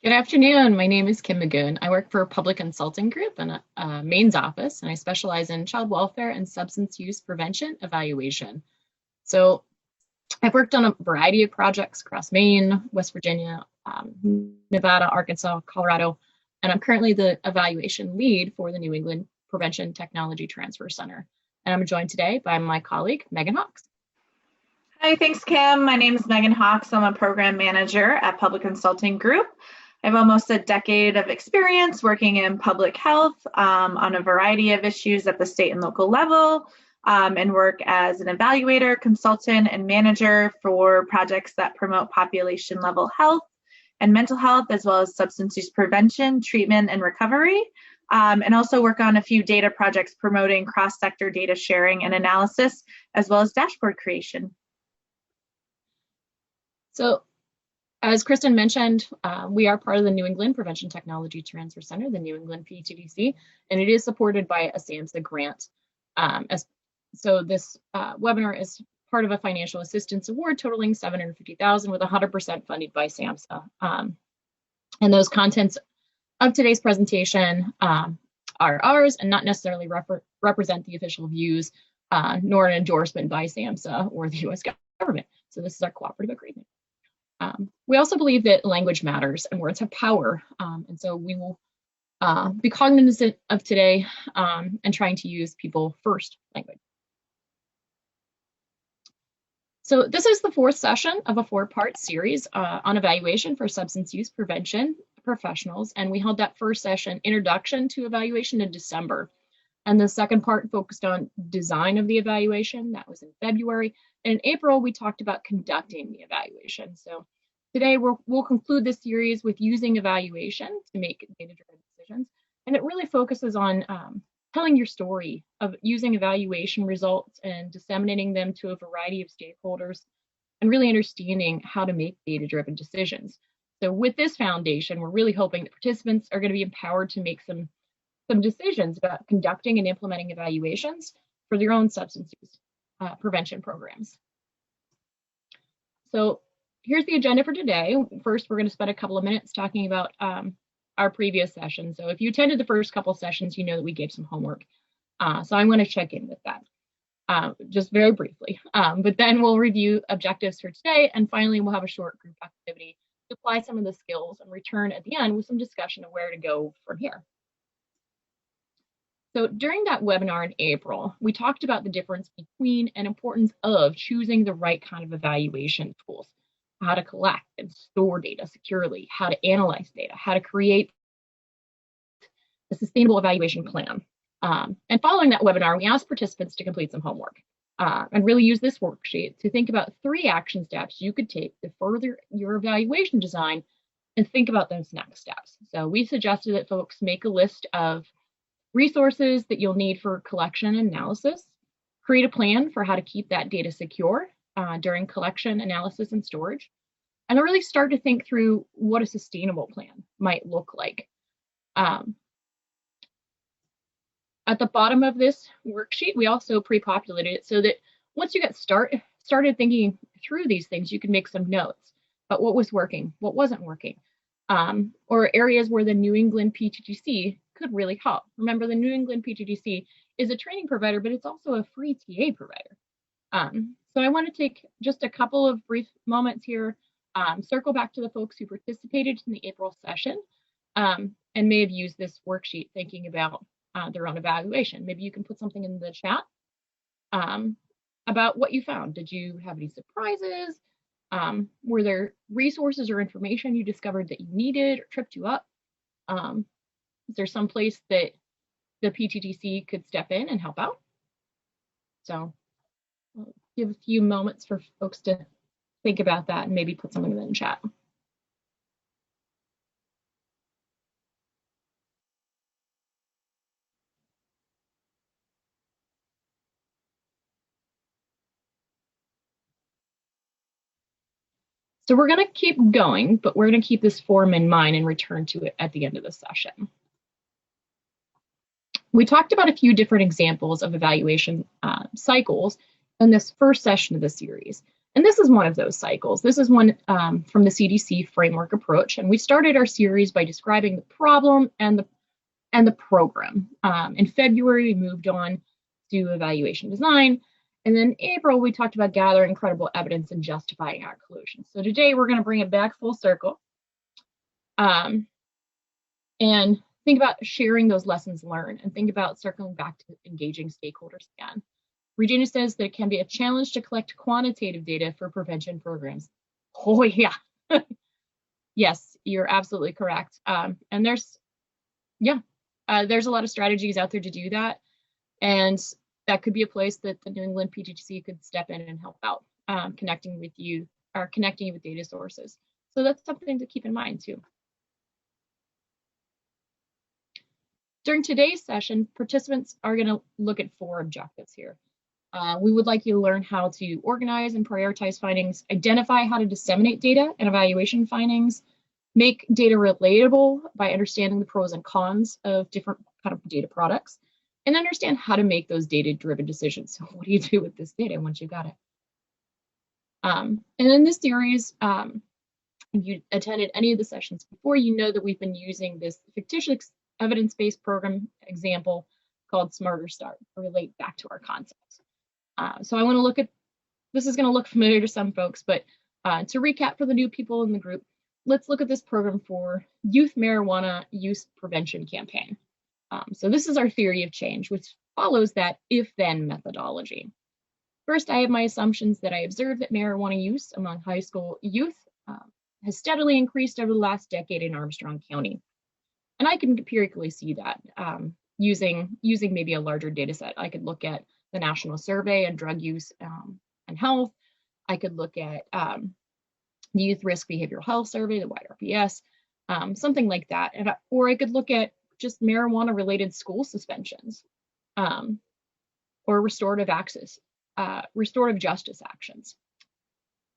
Good afternoon. My name is Kim Magoon. I work for a public consulting group in a Maine's office, and I specialize in child welfare and substance use prevention evaluation. So I've worked on a variety of projects across Maine, West Virginia, Nevada, Arkansas, Colorado, and I'm currently the evaluation lead for the New England Prevention Technology Transfer Center. And I'm joined today by my colleague, Megan Hawks. Hi, thanks, Kim. My name is Megan Hawks. I'm a program manager at Public Consulting Group. I have almost a decade of experience working in public health on a variety of issues at the state and local level, and work as an evaluator, consultant, and manager for projects that promote population level health and mental health, as well as substance use prevention, treatment, and recovery. And also work on a few data projects promoting cross-sector data sharing and analysis, as well as dashboard creation. So, as Kristen mentioned, we are part of the New England Prevention Technology Transfer Center, the New England PTTC, and it is supported by a SAMHSA grant. So this webinar is part of a financial assistance award totaling $750,000 with 100% funded by SAMHSA. And those contents of today's presentation are ours and not necessarily represent the official views, nor an endorsement by SAMHSA or the US government. So this is our cooperative agreement. We also believe that language matters and words have power, and so we will be cognizant of today and trying to use people first language. So this is the fourth session of a four-part series on evaluation for substance use prevention professionals, and we held that first session, Introduction to Evaluation, in December. And the second part focused on design of the evaluation. That was in February. And in April, we talked about conducting the evaluation. So today we'll conclude this series with using evaluation to make data-driven decisions. And it really focuses on telling your story of using evaluation results and disseminating them to a variety of stakeholders and really understanding how to make data-driven decisions. So with this foundation, we're really hoping that participants are going to be empowered to make some decisions about conducting and implementing evaluations for their own substance use prevention programs. So here's the agenda for today. First, we're going to spend a couple of minutes talking about our previous session. So if you attended the first couple of sessions, you know that we gave some homework. So I'm going to check in with that just very briefly. But then we'll review objectives for today. And finally, we'll have a short group activity to apply some of the skills and return at the end with some discussion of where to go from here. So during that webinar in April, we talked about the difference between and importance of choosing the right kind of evaluation tools, how to collect and store data securely, how to analyze data, how to create a sustainable evaluation plan. And following that webinar, we asked participants to complete some homework and really use this worksheet to think about 3 action steps you could take to further your evaluation design and think about those next steps. So we suggested that folks make a list of resources that you'll need for collection and analysis, create a plan for how to keep that data secure during collection, analysis, and storage, and really start to think through what a sustainable plan might look like. At the bottom of this worksheet, we also pre-populated it so that once you get started thinking through these things, you can make some notes about what was working, what wasn't working, or areas where the New England PTTC could really help. Remember, the New England PTTC is a training provider, but it's also a free TA provider. So I want to take just a couple of brief moments here, circle back to the folks who participated in the April session and may have used this worksheet thinking about their own evaluation. Maybe you can put something in the chat about what you found. Did you have any surprises? Were there resources or information you discovered that you needed or tripped you up? Is there some place that the PTTC could step in and help out? So I'll give a few moments for folks to think about that and maybe put something in the chat. So we're going to keep going, but we're going to keep this form in mind and return to it at the end of the session. We talked about a few different examples of evaluation cycles in this first session of the series. And this is one of those cycles. This is one from the CDC framework approach. And we started our series by describing the problem and the program. In February, we moved on to evaluation design. And then in April, we talked about gathering credible evidence and justifying our conclusions. So today, we're going to bring it back full circle and think about sharing those lessons learned and think about circling back to engaging stakeholders again. Regina says that it can be a challenge to collect quantitative data for prevention programs. Oh, yeah. Yes, you're absolutely correct. And there's a lot of strategies out there to do that. And that could be a place that the New England PTTC could step in and help out, connecting with you or connecting you with data sources. So that's something to keep in mind too. During today's session, participants are going to look at 4 objectives here. We would like you to learn how to organize and prioritize findings, identify how to disseminate data and evaluation findings, make data relatable by understanding the pros and cons of different kind of data products, and understand how to make those data-driven decisions. So what do you do with this data once you got it? And in this series, if you attended any of the sessions before, you know that we've been using this fictitious evidence-based program example called Smarter Start to relate back to our concepts. So I want to look at, this is going to look familiar to some folks, but to recap for the new people in the group, let's look at this program for Youth Marijuana Use Prevention Campaign. So this is our theory of change, which follows that if-then methodology. First, I have my assumptions that I observed that marijuana use among high school youth has steadily increased over the last decade in Armstrong County. And I can empirically see that using maybe a larger data set. I could look at the National Survey on Drug Use and Health. I could look at the Youth Risk Behavioral Health Survey, the YRPS, something like that. Or I could look at just marijuana-related school suspensions or restorative justice actions.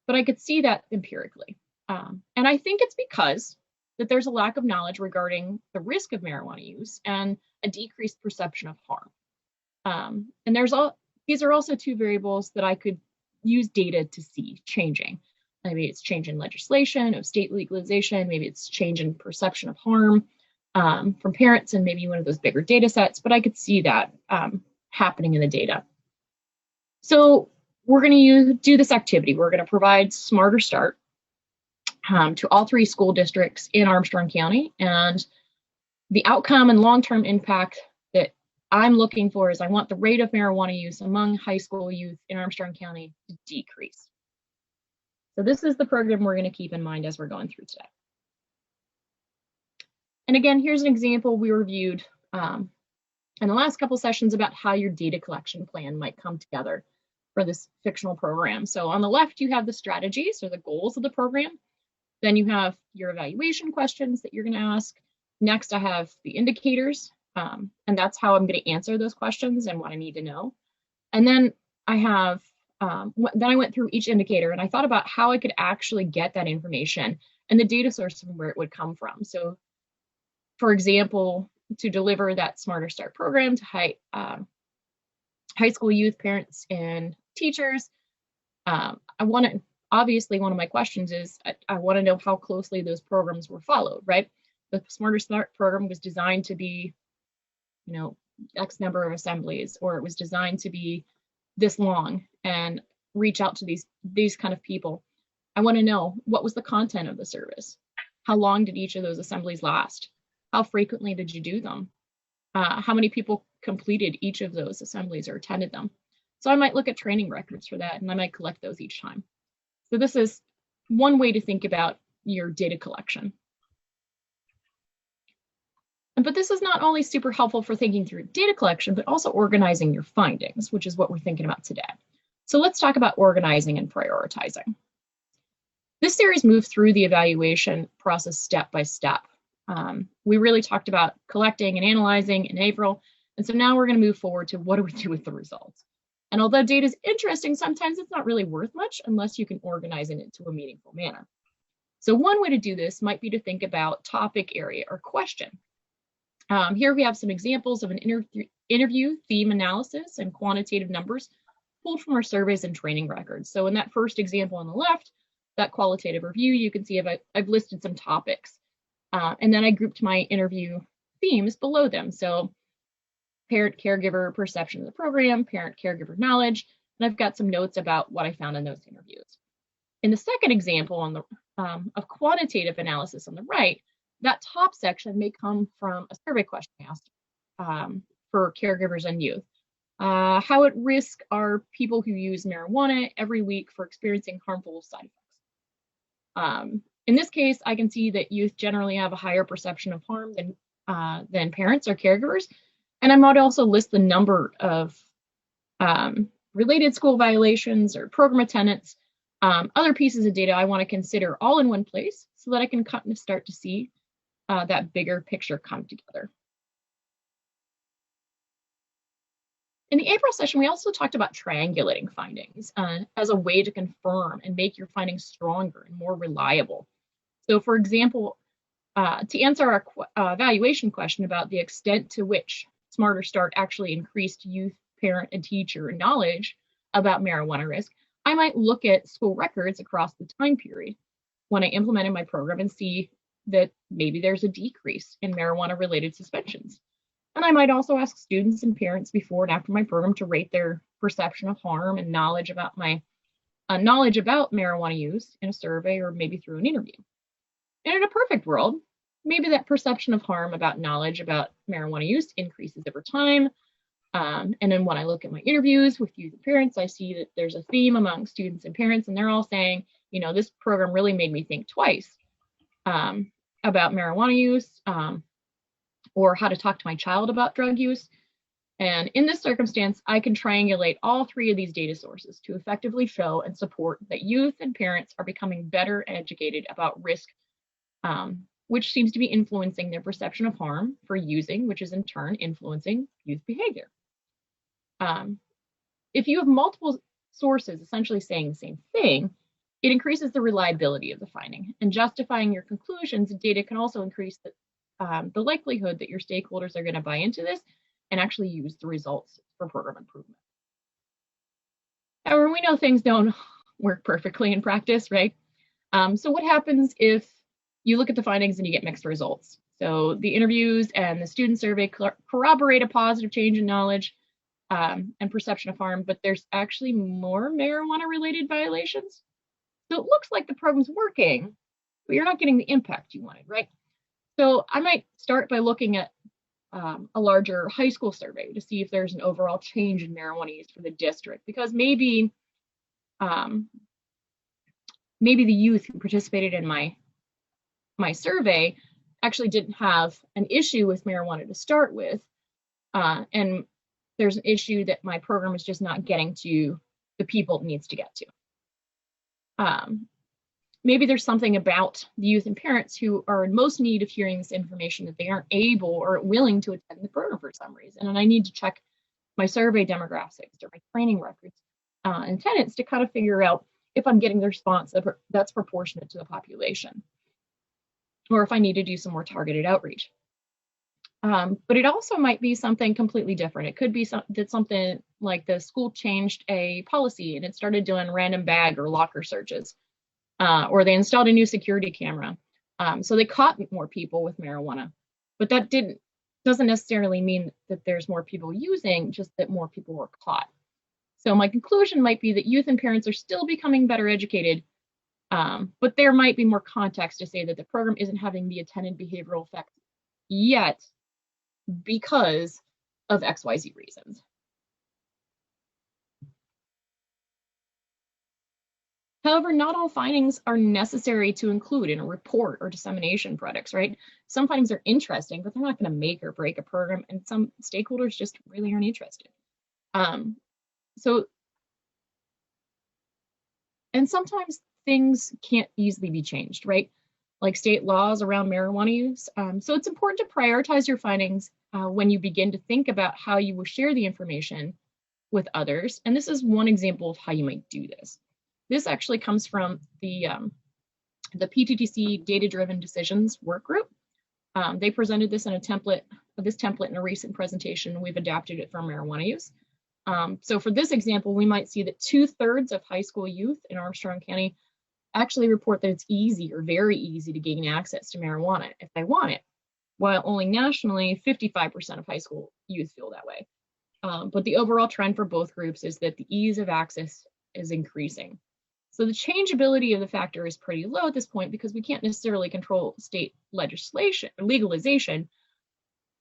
But I could see that empirically. And I think it's because that there's a lack of knowledge regarding the risk of marijuana use and a decreased perception of harm. And these are also 2 variables that I could use data to see changing. Maybe it's change in legislation of state legalization, maybe it's change in perception of harm from parents and maybe one of those bigger data sets, but I could see that happening in the data. So we're going to do this activity. We're going to provide Smarter Start to all 3 school districts in Armstrong County, and the outcome and long-term impact that I'm looking for is I want the rate of marijuana use among high school youth in Armstrong County to decrease. So this is the program we're going to keep in mind as we're going through today. And again, here's an example we reviewed in the last couple sessions about how your data collection plan might come together for this fictional program. So on the left, you have the strategies or the goals of the program. Then you have your evaluation questions that you're going to ask. Next, I have the indicators, and that's how I'm going to answer those questions and what I need to know. And then I have, then I went through each indicator and I thought about how I could actually get that information and the data source from where it would come from. So, for example, to deliver that Smarter Start program to high school youth, parents, and teachers, obviously, one of my questions is I want to know how closely those programs were followed, right? The Smarter Start program was designed to be, X number of assemblies, or it was designed to be this long and reach out to these kind of people. I want to know, what was the content of the service? How long did each of those assemblies last? How frequently did you do them? How many people completed each of those assemblies or attended them? So I might look at training records for that, and I might collect those each time. So this is one way to think about your data collection. But this is not only super helpful for thinking through data collection, but also organizing your findings, which is what we're thinking about today. So let's talk about organizing and prioritizing. This series moved through the evaluation process step by step. We really talked about collecting and analyzing in April, and so now we're going to move forward to what do we do with the results. And although data is interesting, sometimes it's not really worth much unless you can organize it into a meaningful manner. So one way to do this might be to think about topic area or question. Here we have some examples of an interview theme analysis and quantitative numbers pulled from our surveys and training records. So in that first example on the left, that qualitative review, you can see I've listed some topics. And then I grouped my interview themes below them. So parent-caregiver perception of the program, parent-caregiver knowledge, and I've got some notes about what I found in those interviews. In the second example on the of quantitative analysis on the right, that top section may come from a survey question asked for caregivers and youth. How at risk are people who use marijuana every week for experiencing harmful side effects? In this case, I can see that youth generally have a higher perception of harm than parents or caregivers. And I might also list the number of related school violations or program attendance, other pieces of data I want to consider all in one place so that I can kind of start to see that bigger picture come together. In the April session, we also talked about triangulating findings as a way to confirm and make your findings stronger and more reliable. So for example, to answer our evaluation question about the extent to which Smarter Start actually increased youth, parent, and teacher knowledge about marijuana risk, I might look at school records across the time period when I implemented my program and see that maybe there's a decrease in marijuana-related suspensions. And I might also ask students and parents before and after my program to rate their perception of harm and knowledge about marijuana use in a survey or maybe through an interview. And in a perfect world, maybe that perception of harm about knowledge about marijuana use increases over time. And then when I look at my interviews with youth and parents, I see that there's a theme among students and parents, and they're all saying, you know, this program really made me think twice about marijuana use or how to talk to my child about drug use. And in this circumstance, I can triangulate all three of these data sources to effectively show and support that youth and parents are becoming better educated about risk, which seems to be influencing their perception of harm for using, which is in turn influencing youth behavior. If you have multiple sources essentially saying the same thing, it increases the reliability of the finding. And justifying your conclusions, data can also increase the likelihood that your stakeholders are going to buy into this and actually use the results for program improvement. However, we know things don't work perfectly in practice, right? So what happens if you look at the findings and you get mixed results? So the interviews and the student survey corroborate a positive change in knowledge and perception of harm, but there's actually more marijuana-related violations. So it looks like the program's working, but you're not getting the impact you wanted, right? So I might start by looking at a larger high school survey to see if there's an overall change in marijuana use for the district, because maybe the youth who participated in my survey actually didn't have an issue with marijuana to start with, and there's an issue that my program is just not getting to the people it needs to get to. Maybe there's something about the youth and parents who are in most need of hearing this information that they aren't able or willing to attend the program for some reason. And I need to check my survey demographics or my training records and attendance to kind of figure out if I'm getting the response that's proportionate to the population, or if I need to do some more targeted outreach. But it also might be something completely different. It could be something like the school changed a policy and it started doing random bag or locker searches. Or they installed a new security camera. So they caught more people with marijuana, but that doesn't necessarily mean that there's more people using, just that more people were caught. So my conclusion might be that youth and parents are still becoming better educated, but there might be more context to say that the program isn't having the intended behavioral effects yet because of XYZ reasons. However, not all findings are necessary to include in a report or dissemination products, right? Some findings are interesting, but they're not going to make or break a program, and some stakeholders just really aren't interested. And sometimes things can't easily be changed, right? Like state laws around marijuana use. So it's important to prioritize your findings when you begin to think about how you will share the information with others. And this is one example of how you might do this. This actually comes from the PTTC Data-Driven Decisions work group. They presented this in a template in a recent presentation. We've adapted it for marijuana use. So for this example, we might see that 2/3 of high school youth in Armstrong County actually report that it's easy or very easy to gain access to marijuana if they want it, while only nationally 55% of high school youth feel that way. But the overall trend for both groups is that the ease of access is increasing. So the changeability of the factor is pretty low at this point because we can't necessarily control state legislation or legalization,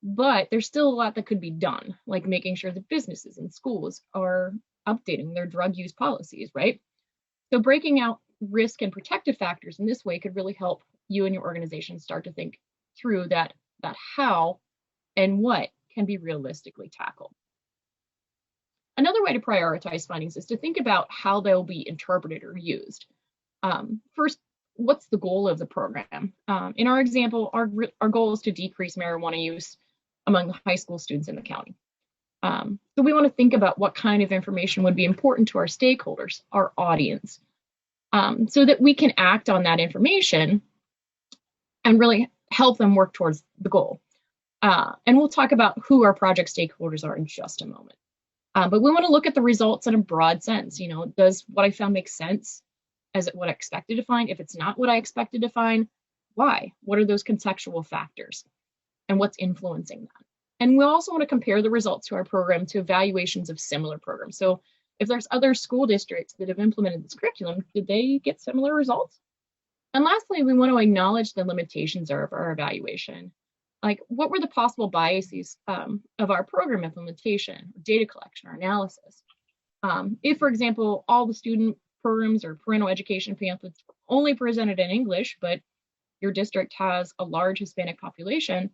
but there's still a lot that could be done, like making sure that businesses and schools are updating their drug use policies, right? So breaking out risk and protective factors in this way could really help you and your organization start to think through that how and what can be realistically tackled. Another way to prioritize findings is to think about how they'll be interpreted or used. First, what's the goal of the program? In our example, our goal is to decrease marijuana use among the high school students in the county. So we want to think about what kind of information would be important to our stakeholders, our audience, so that we can act on that information and really help them work towards the goal. And we'll talk about who our project stakeholders are in just a moment. But we want to look at the results in a broad sense. You know, does what I found make sense? Is it what I expected to find? If it's not what I expected to find, why? What are those contextual factors? And what's influencing that? And we also want to compare the results to our program to evaluations of similar programs. So if there's other school districts that have implemented this curriculum, did they get similar results? And lastly, we want to acknowledge the limitations of our evaluation. Like, what were the possible biases of our program implementation, data collection, or analysis? If, for example, all the student programs or parental education pamphlets only presented in English, but your district has a large Hispanic population,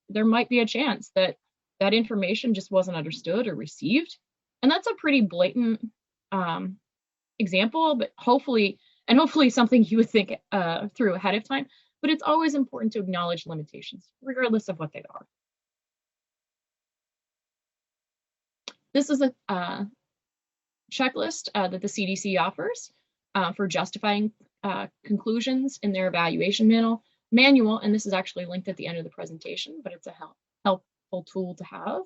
there might be a chance that that information just wasn't understood or received. And that's a pretty blatant example, but hopefully something you would think through ahead of time. But it's always important to acknowledge limitations, regardless of what they are. This is a checklist that the CDC offers for justifying conclusions in their evaluation manual, and this is actually linked at the end of the presentation, but it's a helpful tool to have.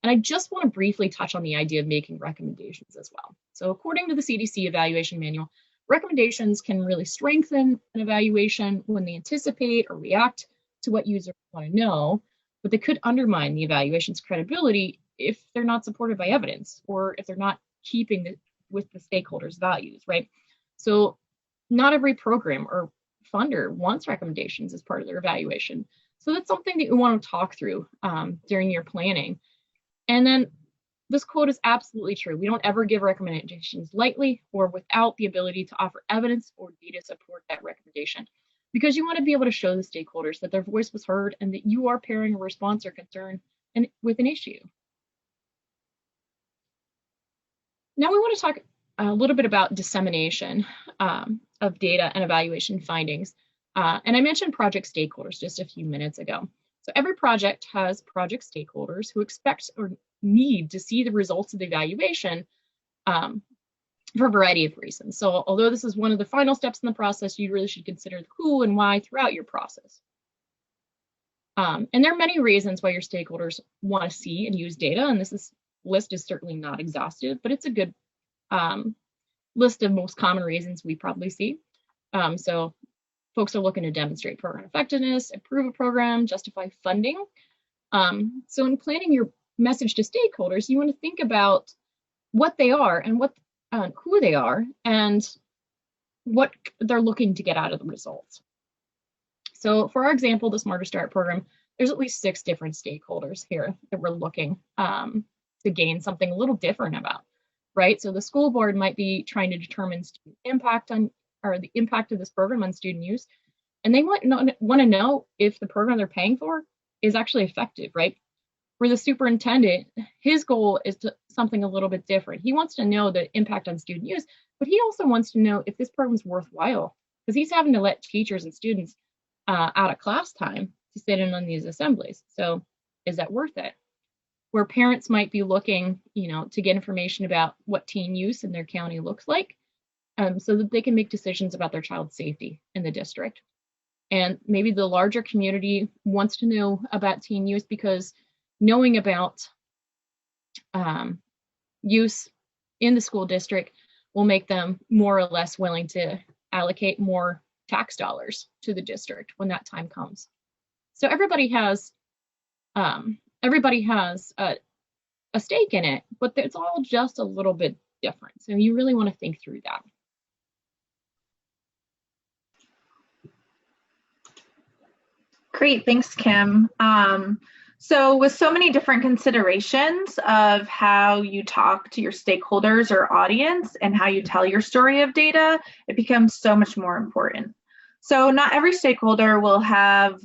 And I just want to briefly touch on the idea of making recommendations as well. So according to the CDC evaluation manual, recommendations can really strengthen an evaluation when they anticipate or react to what users want to know, but they could undermine the evaluation's credibility if they're not supported by evidence or if they're not keeping with the stakeholders' values, right? So not every program or funder wants recommendations as part of their evaluation. So that's something that you want to talk through during your planning. And then this quote is absolutely true. We don't ever give recommendations lightly or without the ability to offer evidence or data support that recommendation, because you want to be able to show the stakeholders that their voice was heard and that you are pairing a response or concern with an issue. Now we want to talk a little bit about dissemination of data and evaluation findings. And I mentioned project stakeholders just a few minutes ago. So every project has project stakeholders who expect or need to see the results of the evaluation for a variety of reasons. So although this is one of the final steps in the process, you really should consider the who and why throughout your process. And there are many reasons why your stakeholders want to see and use data, and this list is certainly not exhaustive, but it's a good list of most common reasons we probably see. So folks are looking to demonstrate program effectiveness, improve a program, justify funding. So in planning your message to stakeholders, you want to think about what they are and who they are and what they're looking to get out of the results. So for our example, the Smarter Start program, there's at least 6 different stakeholders here that we're looking to gain something a little different about, right? So the school board might be trying to determine student impact or the impact of this program on student use, and they might want to know if the program they're paying for is actually effective, right? For the superintendent, his goal is something a little bit different. He wants to know the impact on student use, but he also wants to know if this program is worthwhile, because he's having to let teachers and students out of class time to sit in on these assemblies. So is that worth it? Where parents might be looking, to get information about what teen use in their county looks like, so that they can make decisions about their child's safety in the district. And maybe the larger community wants to know about teen use because knowing about use in the school district will make them more or less willing to allocate more tax dollars to the district when that time comes. So everybody has a stake in it, but it's all just a little bit different. So you really want to think through that. Great, thanks, Kim. So with so many different considerations of how you talk to your stakeholders or audience and how you tell your story of data, it becomes so much more important. So not every stakeholder will have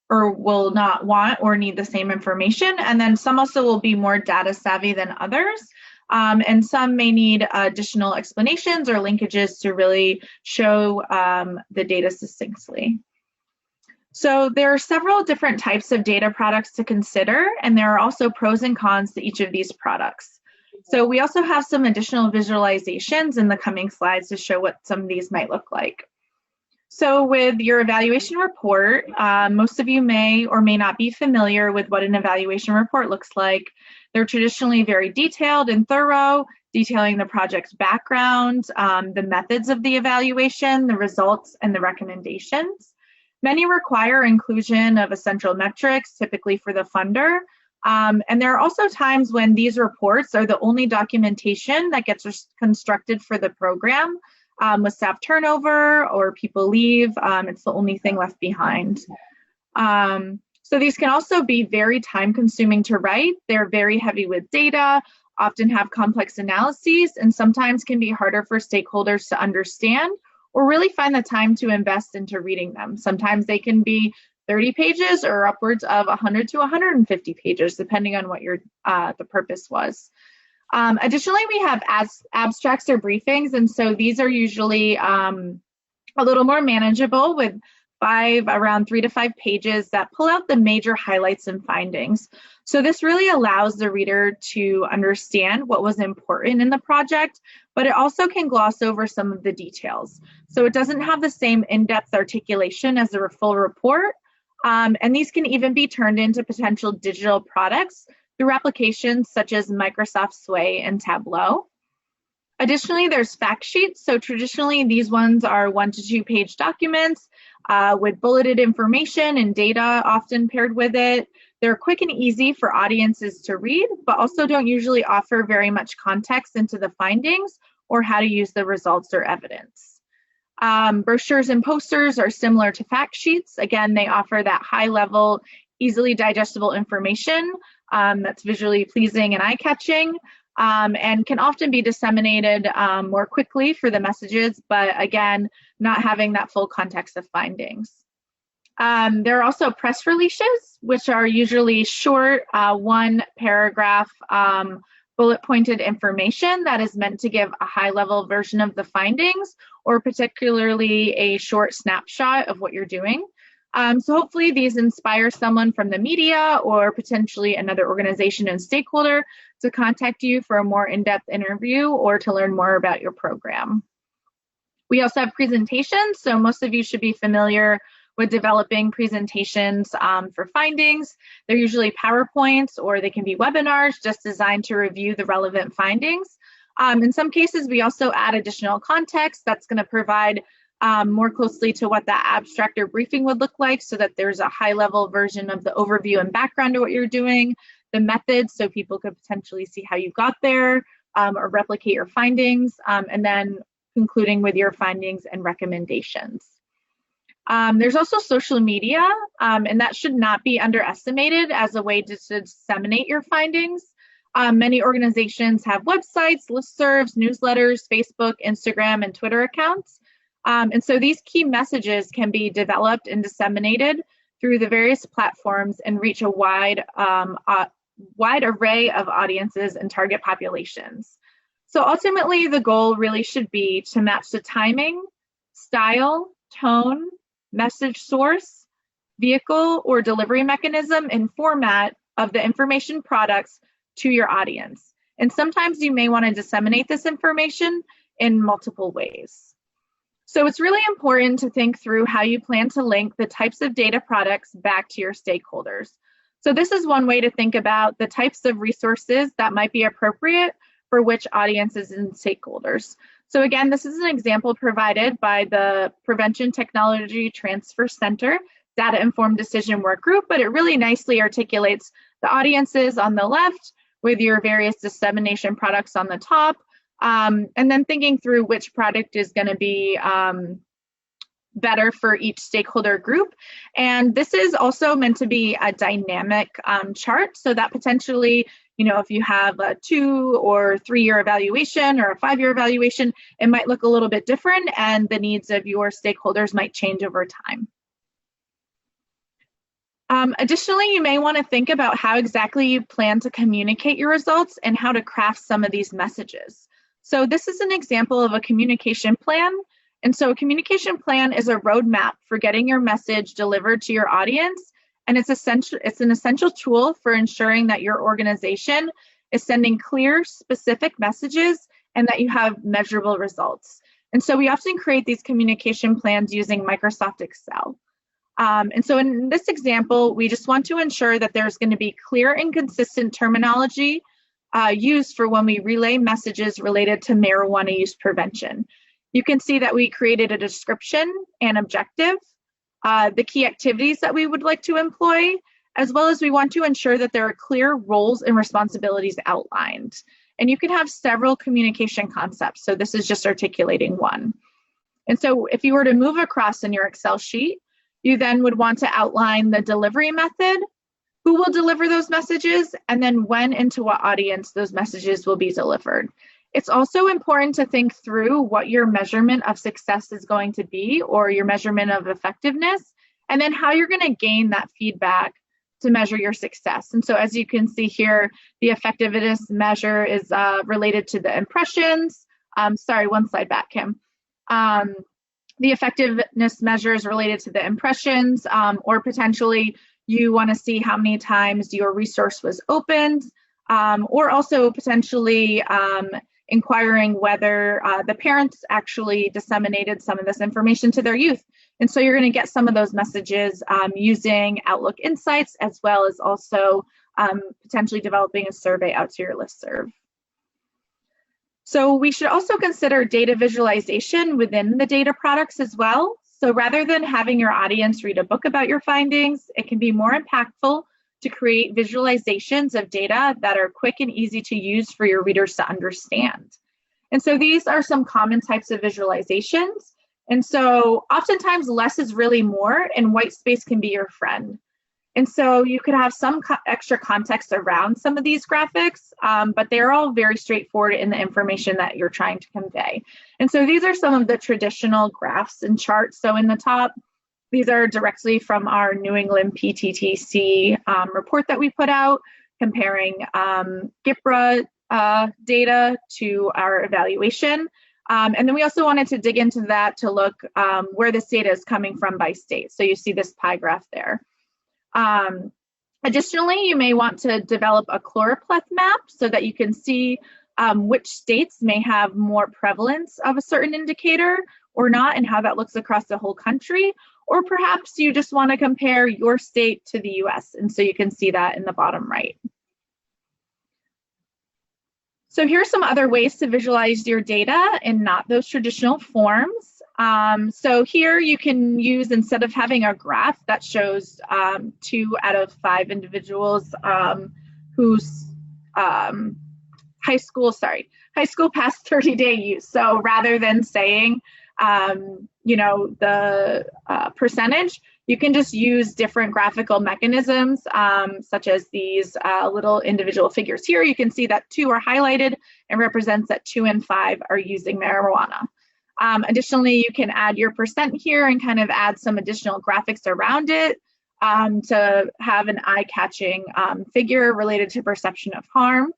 or will not want or need the same information. And then some also will be more data savvy than others. And some may need additional explanations or linkages to really show the data succinctly. So there are several different types of data products to consider, and there are also pros and cons to each of these products. So we also have some additional visualizations in the coming slides to show what some of these might look like. So with your evaluation report, most of you may or may not be familiar with what an evaluation report looks like. They're traditionally very detailed and thorough, detailing the project's background, the methods of the evaluation, the results, and the recommendations. Many require inclusion of essential metrics, typically for the funder. And there are also times when these reports are the only documentation that gets constructed for the program. With staff turnover or people leave, it's the only thing left behind. So these can also be very time-consuming to write. They're very heavy with data, often have complex analyses, and sometimes can be harder for stakeholders to understand or really find the time to invest into reading them. Sometimes they can be 30 pages or upwards of 100 to 150 pages, depending on what your the purpose was. Additionally, we have abstracts or briefings, and so these are usually a little more manageable with around 3 to 5 pages that pull out the major highlights and findings. So this really allows the reader to understand what was important in the project, but it also can gloss over some of the details. So it doesn't have the same in-depth articulation as a full report, and these can even be turned into potential digital products through applications such as Microsoft Sway and Tableau. Additionally, there's fact sheets. So traditionally, these ones are 1 to 2 page documents with bulleted information and data often paired with it. They're quick and easy for audiences to read, but also don't usually offer very much context into the findings or how to use the results or evidence. Brochures and posters are similar to fact sheets. Again, they offer that high level, easily digestible information that's visually pleasing and eye-catching, and can often be disseminated more quickly for the messages, but again, not having that full context of findings. There are also press releases, which are usually short, 1 paragraph, bullet pointed information that is meant to give a high level version of the findings, or particularly a short snapshot of what you're doing. So hopefully these inspire someone from the media or potentially another organization and stakeholder to contact you for a more in-depth interview or to learn more about your program. We also have presentations, so most of you should be familiar with developing presentations for findings. They're usually PowerPoints or they can be webinars just designed to review the relevant findings. In some cases, we also add additional context that's going to provide more closely to what that abstract or briefing would look like, so that there's a high-level version of the overview and background of what you're doing, the methods, so people could potentially see how you got there or replicate your findings, and then concluding with your findings and recommendations. There's also social media, and that should not be underestimated as a way to disseminate your findings. Many organizations have websites, listservs, newsletters, Facebook, Instagram, and Twitter accounts. And so these key messages can be developed and disseminated through the various platforms and reach a wide array of audiences and target populations. So ultimately, the goal really should be to match the timing, style, tone, message source, vehicle, or delivery mechanism and format of the information products to your audience. And sometimes you may want to disseminate this information in multiple ways. So it's really important to think through how you plan to link the types of data products back to your stakeholders. So this is one way to think about the types of resources that might be appropriate for which audiences and stakeholders. So again, this is an example provided by the Prevention Technology Transfer Center Data Informed Decision Work Group, but it really nicely articulates the audiences on the left with your various dissemination products on the top, and then thinking through which product is going to be better for each stakeholder group. And this is also meant to be a dynamic chart, so that potentially, if you have a 2 or 3 year evaluation or a 5-year evaluation, it might look a little bit different and the needs of your stakeholders might change over time. Additionally, you may want to think about how exactly you plan to communicate your results and how to craft some of these messages. So this is an example of a communication plan. And so a communication plan is a roadmap for getting your message delivered to your audience. And it's an essential tool for ensuring that your organization is sending clear, specific messages and that you have measurable results. And so we often create these communication plans using Microsoft Excel. And so in this example, we just want to ensure that there's going to be clear and consistent terminology used for when we relay messages related to marijuana use prevention. You can see that we created a description and objective, the key activities that we would like to employ, as well as we want to ensure that there are clear roles and responsibilities outlined. And you can have several communication concepts, so this is just articulating one. And so if you were to move across in your Excel sheet, you then would want to outline the delivery method, who will deliver those messages, and then when and to what audience those messages will be delivered. It's also important to think through what your measurement of success is going to be, or your measurement of effectiveness, and then how you're going to gain that feedback to measure your success. And so as you can see here, the effectiveness measure is related to the impressions. Sorry, one slide back, Kim. The effectiveness measure is related to the impressions, or potentially you want to see how many times your resource was opened, or also potentially inquiring whether the parents actually disseminated some of this information to their youth. And so you're going to get some of those messages using Outlook Insights, as well as also potentially developing a survey out to your listserv. So we should also consider data visualization within the data products as well. So rather than having your audience read a book about your findings, it can be more impactful to create visualizations of data that are quick and easy to use for your readers to understand. And so these are some common types of visualizations. And so oftentimes less is really more, and white space can be your friend. And so you could have some extra context around some of these graphics, but they're all very straightforward in the information that you're trying to convey. And so these are some of the traditional graphs and charts. So in the top, these are directly from our New England PTTC report that we put out, comparing GIPRA data to our evaluation. And then we also wanted to dig into that to look where this data is coming from by state. So you see this pie graph there. Additionally, you may want to develop a chloropleth map so that you can see which states may have more prevalence of a certain indicator or not, and how that looks across the whole country. Or perhaps you just want to compare your state to the US, and so you can see that in the bottom right. So here's some other ways to visualize your data in not those traditional forms. So here you can use, instead of having a graph that shows 2 out of 5 individuals whose high school past 30-day use. So rather than saying, the percentage, you can just use different graphical mechanisms, such as these little individual figures here. You can see that 2 are highlighted and represents that 2 and 5 are using marijuana. Additionally, you can add your percent here and kind of add some additional graphics around it to have an eye-catching figure related to perception of harm.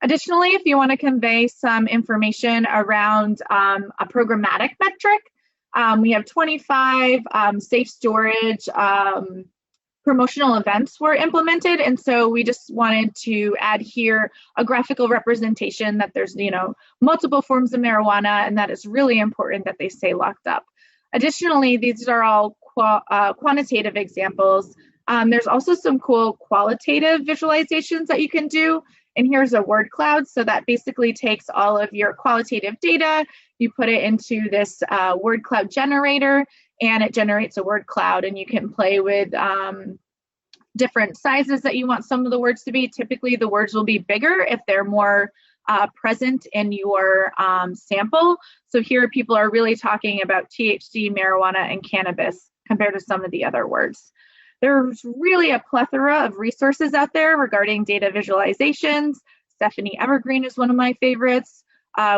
Additionally, if you want to convey some information around a programmatic metric, we have 25 safe storage promotional events were implemented, and so we just wanted to add here a graphical representation that there's multiple forms of marijuana, and that is really important that they stay locked up. Additionally, these are all quantitative examples There's also some cool qualitative visualizations that you can do. And here's a word cloud. So that basically takes all of your qualitative data, you put it into this word cloud generator, and it generates a word cloud. And you can play with different sizes that you want some of the words to be. Typically, the words will be bigger if they're more present in your sample. So here people are really talking about THC, marijuana, and cannabis compared to some of the other words. There's really a plethora of resources out there regarding data visualizations. Stephanie Evergreen is one of my favorites.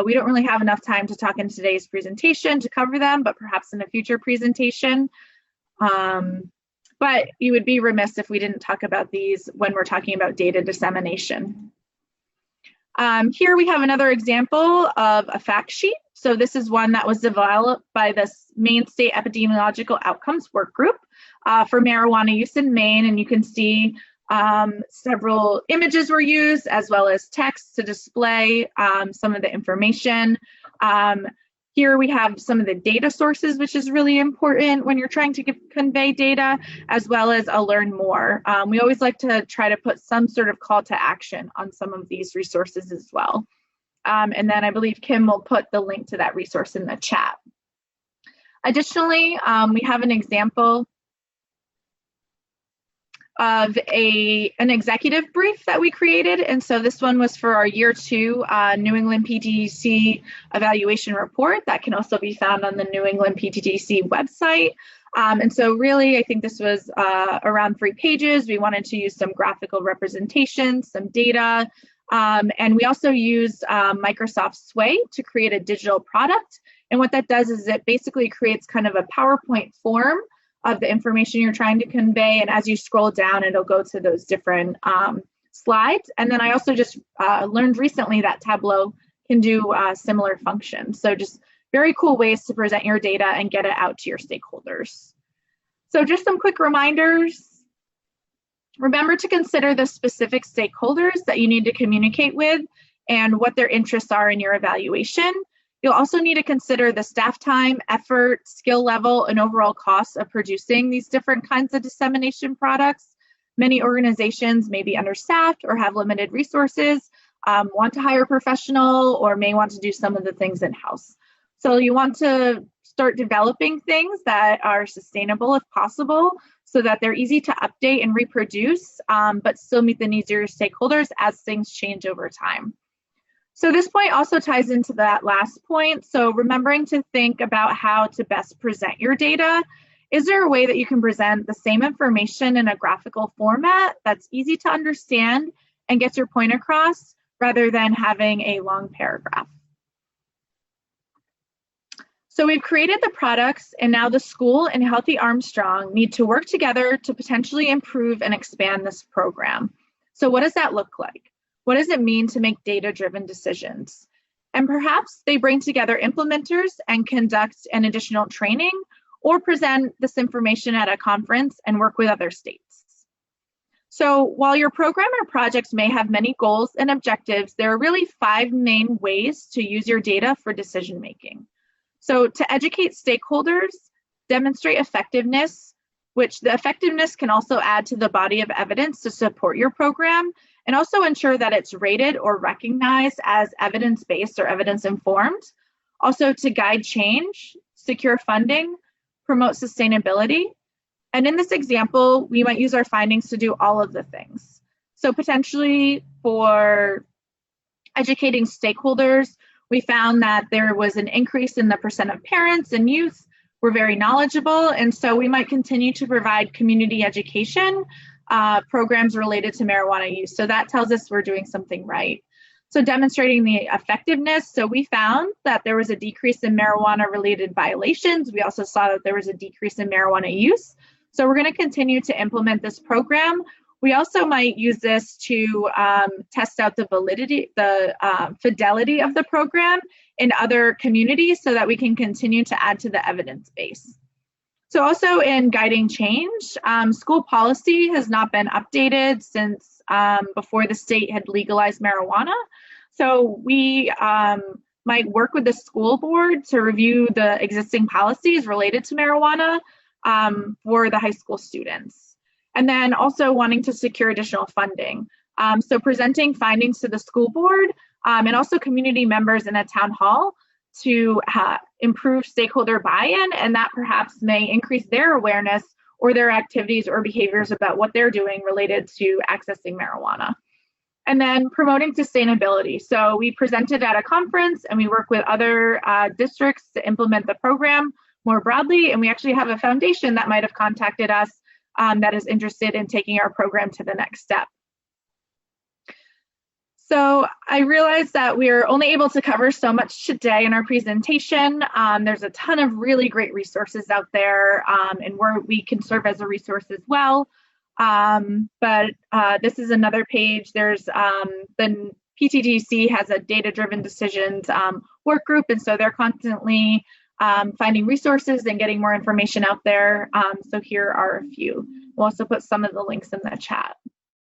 We don't really have enough time to talk in today's presentation to cover them, but perhaps in a future presentation. But you would be remiss if we didn't talk about these when we're talking about data dissemination. Here we have another example of a fact sheet. So this is one that was developed by the Maine State Epidemiological Outcomes Work Group for marijuana use in Maine. And you can see several images were used as well as text to display some of the information. Here we have some of the data sources, which is really important when you're trying to convey data, as well as a learn more. We always like to try to put some sort of call to action on some of these resources as well. And then I believe Kim will put the link to that resource in the chat. Additionally, we have an example of an executive brief that we created. And so this one was for our year 2 New England PTTC evaluation report that can also be found on the New England PTTC website. And so really, I think this was around 3 pages. We wanted to use some graphical representation, some data, and we also used Microsoft Sway to create a digital product. And what that does is it basically creates kind of a PowerPoint form of the information you're trying to convey. And as you scroll down, it'll go to those different slides. And then I also just learned recently that Tableau can do similar functions. So just very cool ways to present your data and get it out to your stakeholders. So just some quick reminders. Remember to consider the specific stakeholders that you need to communicate with and what their interests are in your evaluation. You'll also need to consider the staff time, effort, skill level, and overall costs of producing these different kinds of dissemination products. Many organizations may be understaffed or have limited resources, want to hire a professional, or may want to do some of the things in-house. So you want to start developing things that are sustainable if possible, so that they're easy to update and reproduce, but still meet the needs of your stakeholders as things change over time. So this point also ties into that last point. So remembering to think about how to best present your data. Is there a way that you can present the same information in a graphical format that's easy to understand and gets your point across rather than having a long paragraph? So we've created the products, and now the school and Healthy Armstrong need to work together to potentially improve and expand this program. So what does that look like? What does it mean to make data-driven decisions? And perhaps they bring together implementers and conduct an additional training, or present this information at a conference and work with other states. So while your program or projects may have many goals and objectives, there are really 5 main ways to use your data for decision-making. So to educate stakeholders, demonstrate effectiveness, which the effectiveness can also add to the body of evidence to support your program, and also ensure that it's rated or recognized as evidence-based or evidence-informed. Also to guide change, secure funding, promote sustainability. And in this example, we might use our findings to do all of the things. So potentially for educating stakeholders, we found that there was an increase in the percent of parents and youth were very knowledgeable, and so we might continue to provide community education programs related to marijuana use. So that tells us we're doing something right. So demonstrating the effectiveness. So we found that there was a decrease in marijuana related violations. We also saw that there was a decrease in marijuana use. So we're going to continue to implement this program. We also might use this to test out the validity, the fidelity of the program in other communities so that we can continue to add to the evidence base. So also in guiding change, school policy has not been updated since before the state had legalized marijuana. So we might work with the school board to review the existing policies related to marijuana for the high school students. And then also wanting to secure additional funding. So presenting findings to the school board and also community members in a town hall to improve stakeholder buy-in, and that perhaps may increase their awareness or their activities or behaviors about what they're doing related to accessing marijuana. And then promoting sustainability. So we presented at a conference and we work with other districts to implement the program more broadly. And we actually have a foundation that might have contacted us that is interested in taking our program to the next step. So I realized that we're only able to cover so much today in our presentation. There's a ton of really great resources out there, and we can serve as a resource as well. But this is another page. There's the PTTC has a data-driven decisions work group, and so they're constantly finding resources and getting more information out there. So here are a few. We'll also put some of the links in the chat.